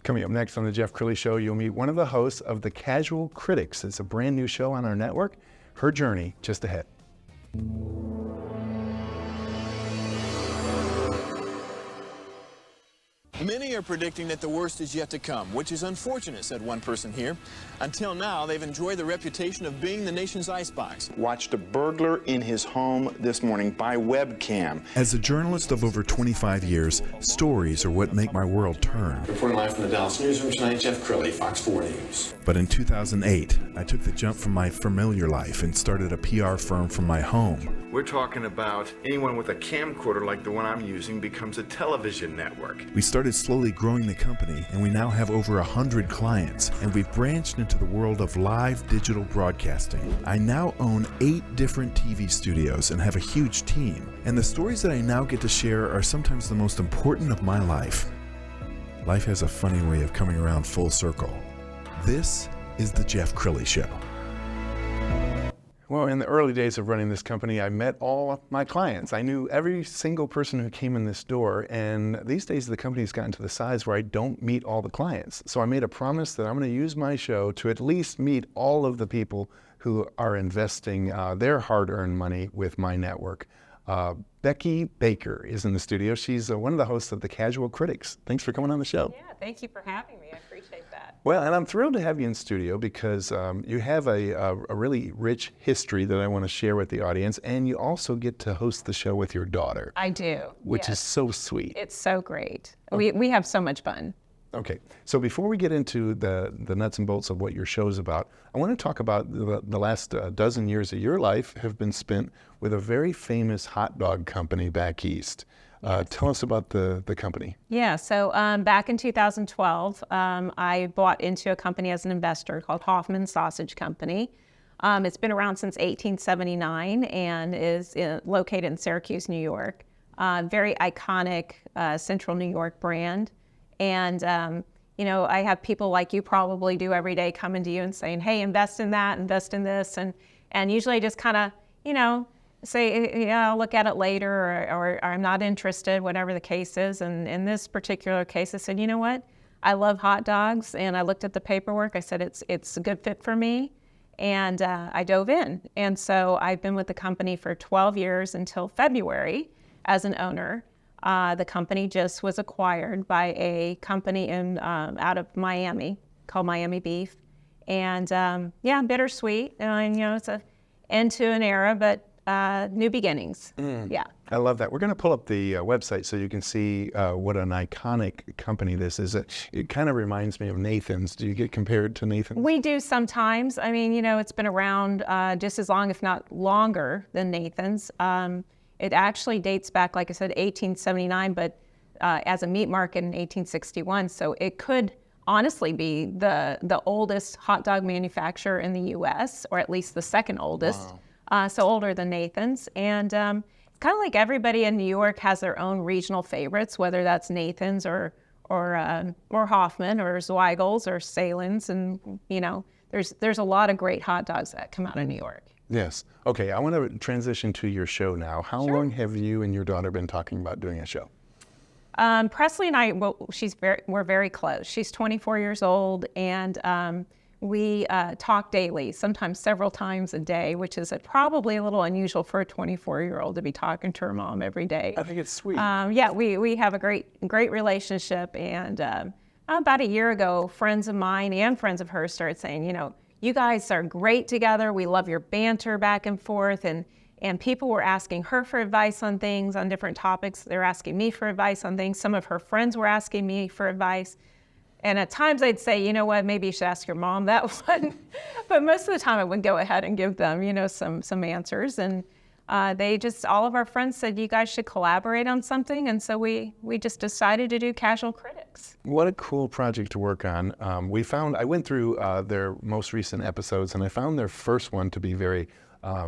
Coming up next on the Jeff Crilley Show, you'll meet one of the hosts of The Casual Critics. It's a brand new show on our network. Her journey just ahead. Many are predicting that the worst is yet to come, which is unfortunate, said one person here. Until now, they've enjoyed the reputation of being the nation's icebox. Watched a burglar in his home this morning by webcam. As a journalist of over 25 years, stories are what make my world turn. Reporting live from the Dallas newsroom tonight, Jeff Crilley, Fox 4 News. But in 2008, I took the jump from my familiar life and started a PR firm from my home. We're talking about anyone with a camcorder like the one I'm using becomes a television network. We started slowly growing the company, and we now have over 100 clients, and we've branched into the world of live digital broadcasting. I now own 8 different TV studios and have a huge team, and the stories that I now get to share are sometimes the most important of my life. Life has a funny way of coming around full circle. This is the Jeff Crilley Show. Well, in the early days of running this company, I met all of my clients. I knew every single person who came in this door, and these days the company's gotten to the size where I don't meet all the clients. So I made a promise that I'm going to use my show to at least meet all of the people who are investing their hard-earned money with my network. Becky Baker is in the studio. She's one of the hosts of The Casual Critics. Thanks for coming on the show. Yeah, thank you for having me. I appreciate that. Well, and I'm thrilled to have you in studio because you have a really rich history that I want to share with the audience, and you also get to host the show with your daughter. I do, which yes. is so sweet. It's so great. We have so much fun. Okay, so before we get into the nuts and bolts of what your show's about, I want to talk about the last dozen years of your life have been spent with a very famous hot dog company back east. Tell us about the company. Yeah, so back in 2012, I bought into a company as an investor called Hoffman Sausage Company. It's been around since 1879 and is located in Syracuse, New York. Very iconic Central New York brand. And, I have people like you probably do every day coming to you and saying, hey, invest in that, invest in this. And usually I just kind of, say, yeah, I'll look at it later, or I'm not interested, whatever the case is. And in this particular case, I said, you know what? I love hot dogs. And I looked at the paperwork. I said, it's a good fit for me. And I dove in. And so I've been with the company for 12 years until February as an owner. The company just was acquired by a company out of Miami called Miami Beef. And bittersweet. It's an end to an era, but new beginnings. Yeah. I love that. We're going to pull up the website so you can see what an iconic company this is. It kind of reminds me of Nathan's. Do you get compared to Nathan's? We do sometimes. I mean, it's been around just as long, if not longer, than Nathan's. It actually dates back, like I said, 1879, but as a meat market in 1861. So it could honestly be the oldest hot dog manufacturer in the U.S., or at least the second oldest. Wow. So older than Nathan's. And it's kind of like everybody in New York has their own regional favorites, whether that's Nathan's or Hoffman or Zweigel's or Salen's. And, there's a lot of great hot dogs that come out of New York. Yes. Okay, I want to transition to your show now. How Sure. long have you and your daughter been talking about doing a show? Presley and I, we're very close. She's 24 years old, and we talk daily, sometimes several times a day, which is probably a little unusual for a 24-year-old to be talking to her mom every day. I think it's sweet. We have a great relationship, and about a year ago, friends of mine and friends of hers started saying, you guys are great together. We love your banter back and forth. And people were asking her for advice on things, on different topics. They're asking me for advice on things. Some of her friends were asking me for advice. And at times I'd say, you know what, maybe you should ask your mom that one. But most of the time I would go ahead and give them, some answers. And all of our friends said, you guys should collaborate on something. And so we just decided to do Casual Critics. What a cool project to work on. I went through their most recent episodes, and I found their first one to be very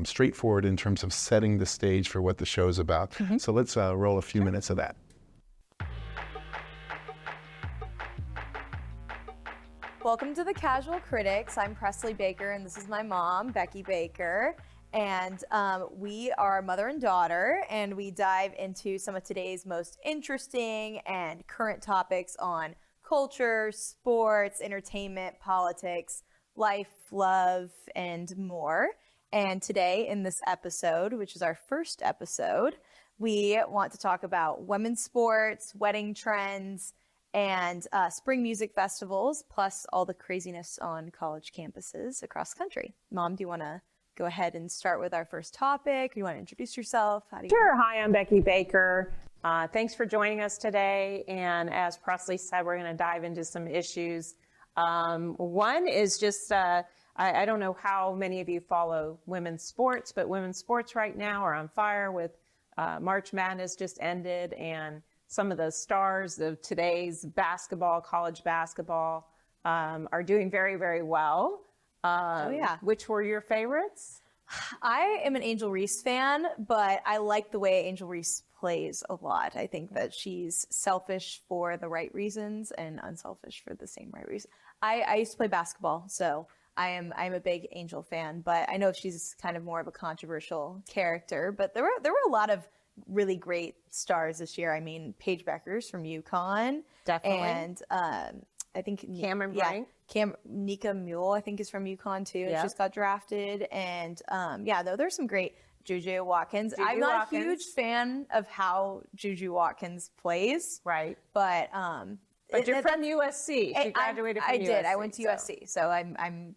straightforward in terms of setting the stage for what the show's about. Mm-hmm. So let's roll a few minutes of that. Welcome to The Casual Critics. I'm Presley Baker, and this is my mom, Becky Baker. And we are mother and daughter, and we dive into some of today's most interesting and current topics on culture, sports, entertainment, politics, life, love, and more. And today in this episode, which is our first episode, we want to talk about women's sports, wedding trends, and spring music festivals, plus all the craziness on college campuses across the country. Mom, do you want to go ahead and start with our first topic? You want to introduce yourself? Sure. Hi, I'm Becky Baker. Thanks for joining us today. And as Presley said, we're going to dive into some issues. One is just, I don't know how many of you follow women's sports, but women's sports right now are on fire with March Madness just ended, and some of the stars of today's basketball, college basketball, are doing very, very well. Which were your favorites? I am an Angel Reese fan, but I like the way Angel Reese plays a lot. I think that she's selfish for the right reasons and unselfish for the same right reason. I used to play basketball, so I'm a big Angel fan, but I know she's kind of more of a controversial character. But there were a lot of really great stars this year. I mean, Paige Beckers from UConn. Definitely. And I think Cameron Brink. Nika Mule, I think, is from UConn too. Yeah. She just got drafted. And there's some great Juju Watkins. I'm not a huge fan of how Juju Watkins plays. Right. But you're from USC. She graduated from USC. I did. I went to USC. So I'm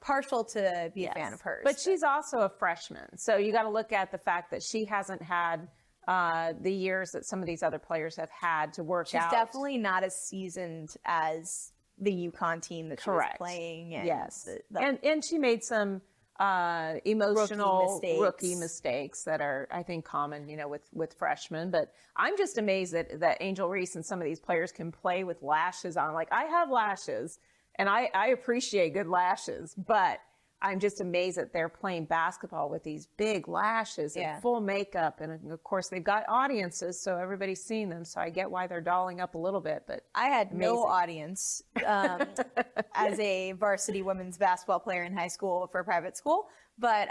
partial to be a fan of hers. But she's also a freshman. So you got to look at the fact that she hasn't had the years that some of these other players have had to work out. She's definitely not as seasoned as the UConn team that she was playing. And yes. And she made some emotional rookie mistakes that are, I think, common, with freshmen. But I'm just amazed that Angel Reese and some of these players can play with lashes on. Like, I have lashes. And I appreciate good lashes, but I'm just amazed that they're playing basketball with these big lashes and full makeup. And of course, they've got audiences, so everybody's seeing them. So I get why they're dolling up a little bit. But I had no audience as a varsity women's basketball player in high school for a private school. But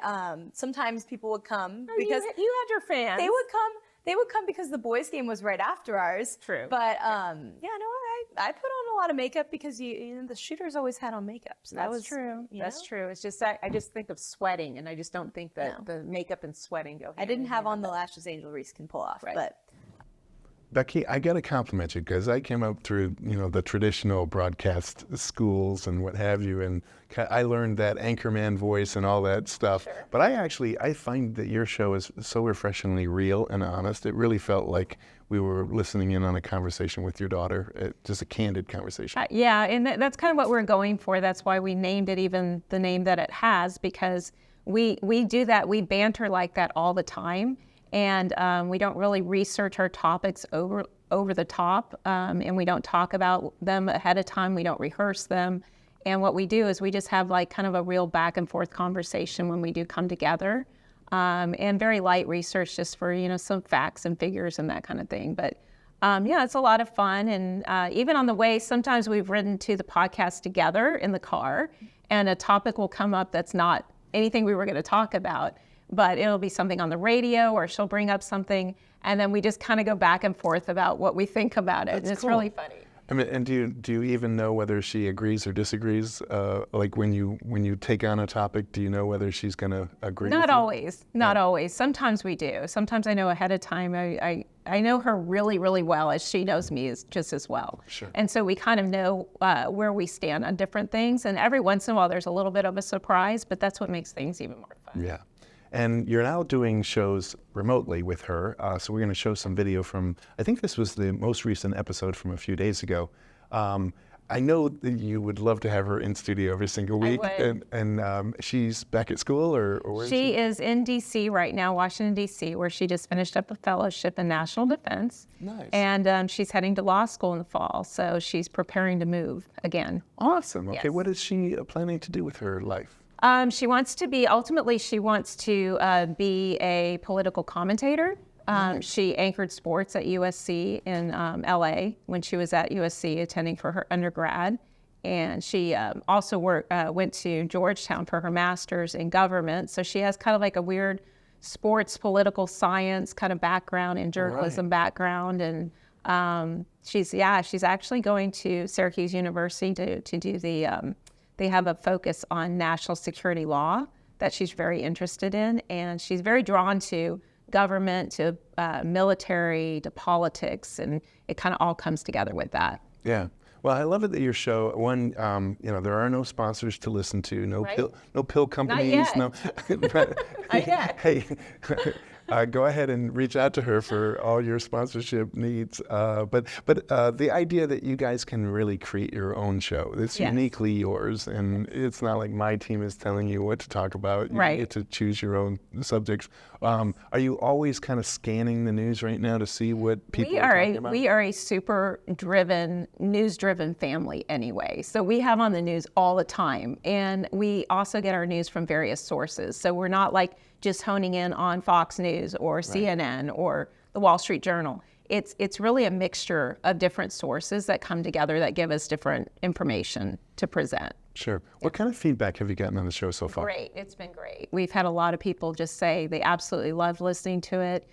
sometimes people would come because you had your fans. They would come because the boys' game was right after ours. True. But I put on a lot of makeup because the shooters always had on makeup. So That's true. That's true. It's just that I just think of sweating, and I just don't think that the makeup and sweating go hand I didn't in have hand. on the lashes Angel Reese can pull off, Right. but. Becky, I got to compliment you because I came up through, the traditional broadcast schools and what have you, and I learned that anchorman voice and all that stuff. Sure. But I find that your show is so refreshingly real and honest. It really felt like we were listening in on a conversation with your daughter, just a candid conversation. Yeah, and that's kind of what we're going for. That's why we named it even the name that it has, because we do that. We banter like that all the time. And we don't really research our topics over the top, and we don't talk about them ahead of time. We don't rehearse them. And what we do is we just have like kind of a real back and forth conversation when we do come together, and very light research just for, some facts and figures and that kind of thing. But it's a lot of fun. And even on the way, sometimes we've ridden to the podcast together in the car, and a topic will come up that's not anything we were going to talk about. But it'll be something on the radio, or she'll bring up something, and then we just kind of go back and forth about what we think about it. And it's really funny. I mean, and do you even know whether she agrees or disagrees? Like when you take on a topic, do you know whether she's going to agree? Not with you? always. Not always. Sometimes we do. Sometimes I know ahead of time. I know her really, really well, as she knows me just as well. Sure. And so we kind of know where we stand on different things. And every once in a while, there's a little bit of a surprise, but that's what makes things even more fun. Yeah. And you're now doing shows remotely with her. So we're going to show some video from, I think this was the most recent episode from a few days ago. I know that you would love to have her in studio every single week. I would. And she's back at school, or where is she? She is in D.C. right now, Washington, D.C., where she just finished up a fellowship in national defense. Nice. And she's heading to law school in the fall, so she's preparing to move again. Awesome. Okay, Yes. what is she planning to do with her life? She wants to be a political commentator. She anchored sports at USC in LA when she was at USC attending for her undergrad. And she also went to Georgetown for her master's in government. So she has kind of like a weird sports, political science kind of background and journalism background. And She's actually going to Syracuse University to do the, they have a focus on national security law that she's very interested in, and she's very drawn to government, to military, to politics, and it kind of all comes together with that. Yeah. Well, I love it that your show, one, there are no sponsors to listen to, no pill companies, Not yet. Not yet. Hey, go ahead and reach out to her for all your sponsorship needs. But the idea that you guys can really create your own show, it's Yes. uniquely yours, and it's not like my team is telling you what to talk about. You Right. get to choose your own subjects. Are you always kind of scanning the news right now to see what people are talking about? We are a super driven, news-driven family anyway. So we have on the news all the time, and we also get our news from various sources. So we're not like just honing in on Fox News or CNN or the Wall Street Journal. It's really a mixture of different sources that come together that give us different information to present. Sure. What kind of feedback have you gotten on the show so far? Great. It's been great. We've had a lot of people just say they absolutely loved listening to it.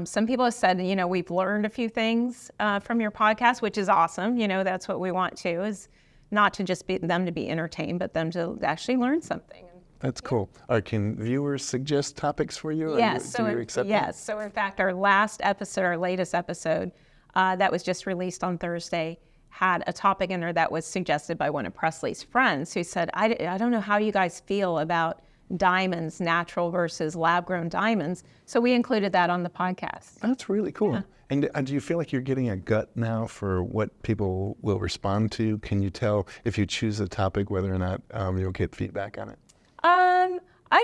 Some people have said, we've learned a few things from your podcast, which is awesome. That's what we want to, is not to just be them to be entertained, but them to actually learn something. That's cool. Can viewers suggest topics for you? Yes. Do you accept yes. So in fact, our latest episode that was just released on Thursday had a topic in there that was suggested by one of Presley's friends, who said, I don't know how you guys feel about diamonds, natural versus lab-grown diamonds. So we included that on the podcast. That's really cool. Yeah. And do you feel like you're getting a gut now for what people will respond to? Can you tell if you choose a topic whether or not you'll get feedback on it? I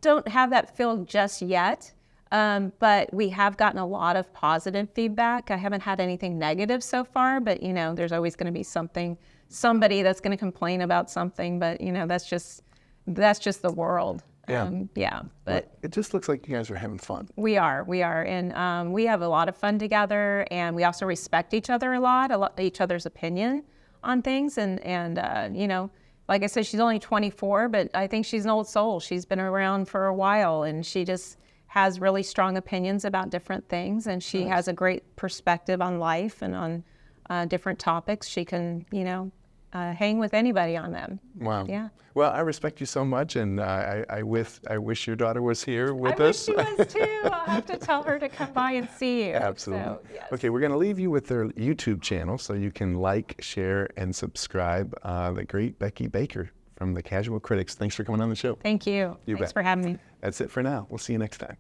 don't have that feel just yet, but we have gotten a lot of positive feedback. I haven't had anything negative so far, but there's always going to be somebody that's going to complain about something, but that's just the world. Yeah. But it just looks like you guys are having fun. we are, and we have a lot of fun together, and we also respect each other a lot, each other's opinion on things, and like I said, she's only 24, but I think she's an old soul. She's been around for a while, and she just has really strong opinions about different things, and she has a great perspective on life and on different topics. She can, hang with anybody on them. Wow. Yeah. Well, I respect you so much, and I wish your daughter was here with I us. wish she was too. I'll have to tell her to come by and see you. Absolutely. So, yes. Okay, we're going to leave you with their YouTube channel so you can like, share, and subscribe. The great Becky Baker from the Casual Critics. Thanks for coming on the show. Thank you. You Thanks bet. for having me. That's it for now. We'll see you next time.